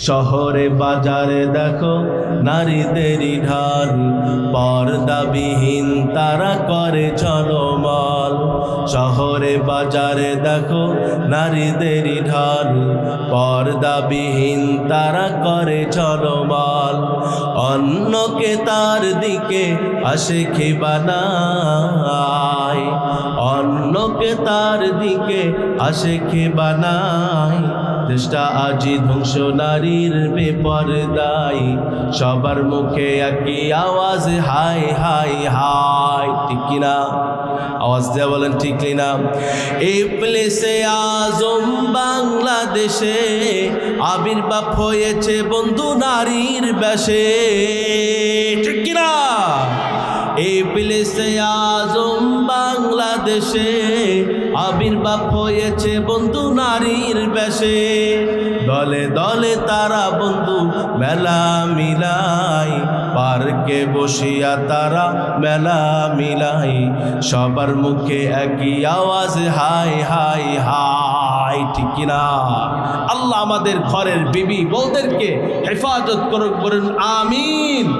শহরে বাজারে দেখো নারীদেরই ঢাল, পর্দাবিহীন তারা করে ঝলমল। শহরে বাজারে দেখো নারীদেরই ঢাল, পর্দাবিহীন তারা করে ঝলমল। অন্যকে তার দিকে আশিকি বানায়, অন্যকে তার দিকে আশিকি বানায়। দেশটা আজি ধ্বংস নারীর বেপরদায়, সবার মুখে একই আওয়াজ হাই হাই হাই। ঠিক কিনা? আওয়াজ দেয়া বলেন ঠিক কিনা? ইবলিসে আজম বাংলাদেশে আবির্ভাব হয়েছে বন্ধু নারীর বেশে। ঠিক কিনা? ইবলিসে আজম বাংলাদেশে আবির্ভাব হয়েছে বন্ধু নারীর বেশে। দলে দলে তারা বন্ধু মেলা মিলাই, পার্কে বসিয়া তারা মেলা মিলাই। সবার মুখে একই আওয়াজ হাই হাই হাই। ঠিক কিনা? আল্লাহ আমাদের ঘরের বিবি বউদেরকে হেফাজত করুক, বলুন আমিন।